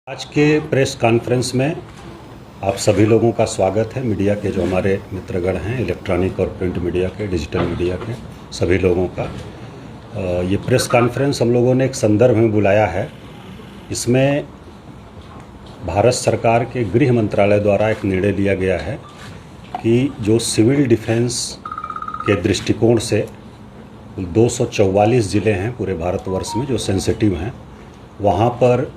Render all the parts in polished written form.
आज के press conference में आप सभी लोगों का स्वागत है। मीडिया के जो हमारे मित्रगण हैं, इलेक्ट्रॉनिक और प्रिंट मीडिया के, डिजिटल मीडिया के सभी लोगों का ये प्रेस कॉन्फ्रेंस हम लोगों ने एक संदर्भ में बुलाया है। इसमें भारत सरकार के गृह मंत्रालय द्वारा एक निर्णय लिया गया है कि जो सिविल डिफेंस के दृष्टिकोण से 244 ज़िले हैं पूरे भारतवर्ष में जो सेंसिटिव हैं, वहाँ पर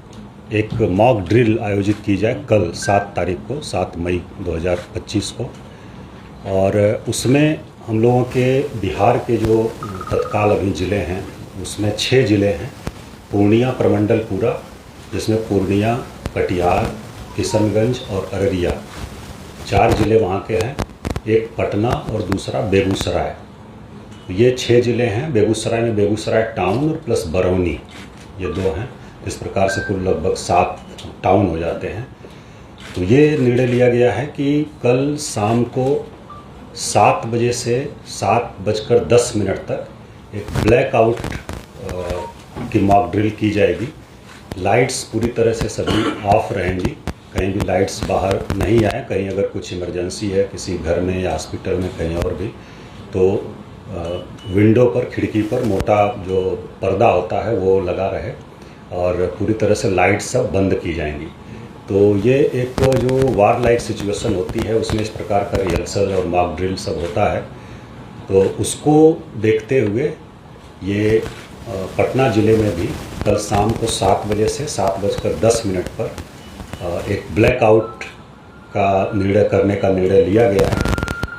एक मॉक ड्रिल आयोजित की जाए कल 7 तारीख को, 7 मई 2025 को। और उसमें हम लोगों के बिहार के जो तत्काल अभी ज़िले हैं उसमें 6 ज़िले हैं। पूर्णिया प्रमंडल पूरा, जिसमें पूर्णिया, कटिहार, किशनगंज और अररिया 4 ज़िले वहाँ के हैं। एक पटना और दूसरा बेगूसराय। ये 6 ज़िले हैं। बेगूसराय में बेगूसराय टाउन और प्लस बरौनी, ये 2 हैं। इस प्रकार से कुल लगभग 7 टाउन हो जाते हैं। तो ये निर्णय लिया गया है कि कल शाम को 7 बजे से 7:10 तक एक ब्लैकआउट की मॉक ड्रिल की जाएगी। लाइट्स पूरी तरह से सभी ऑफ रहेंगी, कहीं भी लाइट्स बाहर नहीं आए। कहीं अगर कुछ इमरजेंसी है किसी घर में या हॉस्पिटल में कहीं और भी, तो विंडो पर, खिड़की पर मोटा जो पर्दा होता है वो लगा रहे और पूरी तरह से लाइट सब बंद की जाएंगी। तो ये एक जो वार लाइक सिचुएशन होती है उसमें इस प्रकार का रिहर्सल और मॉक ड्रिल सब होता है। तो उसको देखते हुए ये पटना ज़िले में भी कल शाम को 7 बजे से 7:10 पर एक ब्लैकआउट का निर्णय करने का निर्णय लिया गया है।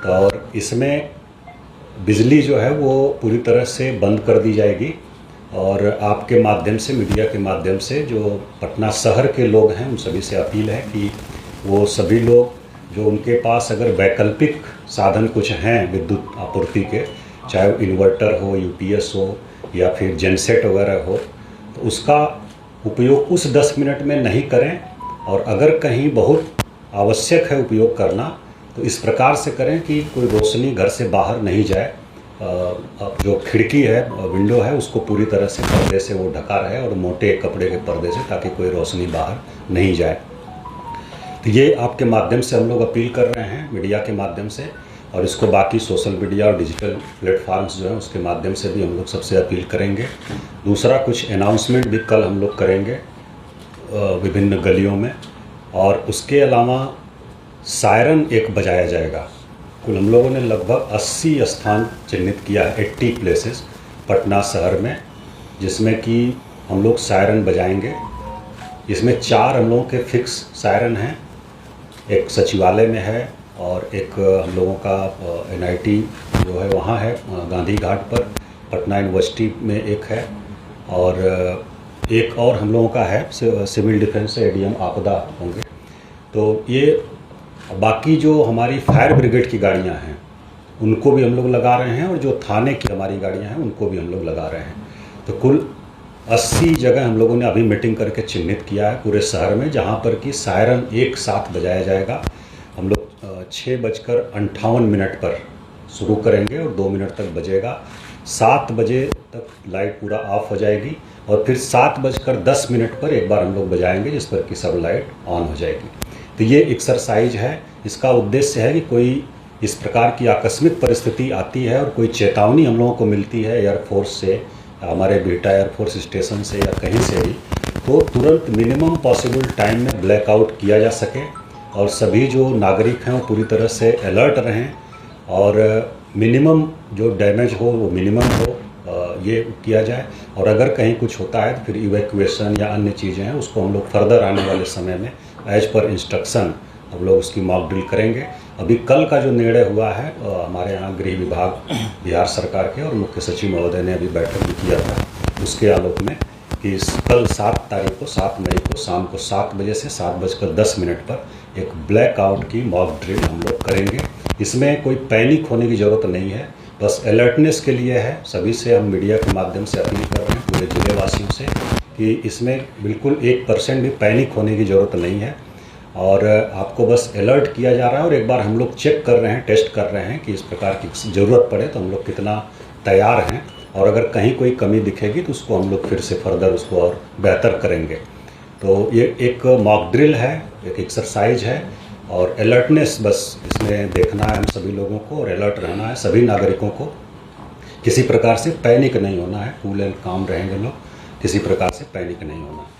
तो और इसमें बिजली जो है वो पूरी तरह से बंद कर दी जाएगी। और आपके माध्यम से, मीडिया के माध्यम से जो पटना शहर के लोग हैं उन सभी से अपील है कि वो सभी लोग जो उनके पास अगर वैकल्पिक साधन कुछ हैं विद्युत आपूर्ति के, चाहे इन्वर्टर हो, यूपीएस हो या फिर जेनसेट वगैरह हो, तो उसका उपयोग उस 10 मिनट में नहीं करें। और अगर कहीं बहुत आवश्यक है उपयोग करना तो इस प्रकार से करें कि कोई रोशनी घर से बाहर नहीं जाए। जो खिड़की है, विंडो है, उसको पूरी तरह से पर्दे से वो ढका रहे और मोटे कपड़े के पर्दे से, ताकि कोई रोशनी बाहर नहीं जाए। तो ये आपके माध्यम से हम लोग अपील कर रहे हैं, मीडिया के माध्यम से। और इसको बाकी सोशल मीडिया और डिजिटल प्लेटफार्म्स जो हैं उसके माध्यम से भी हम लोग सबसे अपील करेंगे। दूसरा, कुछ अनाउंसमेंट भी कल हम लोग करेंगे विभिन्न गलियों में। और उसके अलावा सायरन एक बजाया जाएगा। कुल हम लोगों ने लगभग 80 स्थान चिन्हित किया है, 80 प्लेसेस पटना शहर में, जिसमें कि हम लोग सायरन बजाएंगे। इसमें 4 हम लोगों के फिक्स सायरन हैं। एक सचिवालय में है और एक हम लोगों का NIT जो है वहाँ है गांधी घाट पर, पटना यूनिवर्सिटी में एक है, और एक और हम लोगों का है सिविल डिफेंस से ADM आपदा होंगे। तो ये बाकी जो हमारी फायर ब्रिगेड की गाड़ियां हैं उनको भी हम लोग लगा रहे हैं, और जो थाने की हमारी गाड़ियां हैं उनको भी हम लोग लगा रहे हैं। तो कुल 80 जगह हम लोगों ने अभी मीटिंग करके चिन्हित किया है पूरे शहर में, जहां पर कि सायरन एक साथ बजाया जाएगा। हम लोग 6:58 पर शुरू करेंगे और 2 मिनट तक बजेगा। 7 बजे तक लाइट पूरा ऑफ हो जाएगी और फिर 7:10 पर एक बार हम लोग बजाएंगे, जिस पर कि सब लाइट ऑन हो जाएगी। तो ये एक्सरसाइज है। इसका उद्देश्य है कि कोई इस प्रकार की आकस्मिक परिस्थिति आती है और कोई चेतावनी हम लोगों को मिलती है एयरफोर्स से, हमारे बिहटा एयरफोर्स स्टेशन से या कहीं से भी, तो तुरंत मिनिमम पॉसिबल टाइम में ब्लैकआउट किया जा सके और सभी जो नागरिक हैं वो पूरी तरह से अलर्ट रहें और मिनिमम जो डैमेज हो वो मिनिमम हो, ये किया जाए। और अगर कहीं कुछ होता है तो फिर इवैक्यूएशन या अन्य चीज़ें हैं उसको हम लोग फर्दर आने वाले समय में एज पर इंस्ट्रक्शन हम लोग उसकी मॉक ड्रिल करेंगे। अभी कल का जो निर्णय हुआ है, हमारे यहाँ गृह विभाग बिहार सरकार के और मुख्य सचिव महोदय ने अभी बैठक भी किया था, उसके आलोक में कि कल 7 तारीख को, 7 मई को शाम को 7 बजे से 7:10 पर एक ब्लैकआउट की मॉक ड्रिल हम लोग करेंगे। इसमें कोई पैनिक होने की ज़रूरत नहीं है, बस अलर्टनेस के लिए है। सभी से हम मीडिया के माध्यम से अपील कर रहे हैं, पूरे ज़िले वासियों से, कि इसमें बिल्कुल 1% भी पैनिक होने की ज़रूरत नहीं है। और आपको बस अलर्ट किया जा रहा है और एक बार हम लोग चेक कर रहे हैं, टेस्ट कर रहे हैं कि इस प्रकार की ज़रूरत पड़े तो हम लोग कितना तैयार हैं, और अगर कहीं कोई कमी दिखेगी तो उसको हम लोग फिर से फर्दर उसको और बेहतर करेंगे। तो ये एक मॉक ड्रिल है, एक एक्सरसाइज है और अलर्टनेस बस इसमें देखना है हम सभी लोगों को और अलर्ट रहना है सभी नागरिकों को। किसी प्रकार से पैनिक नहीं होना है, कूल एंड काम रहेंगे लोग, किसी प्रकार से पैनिक नहीं होना है।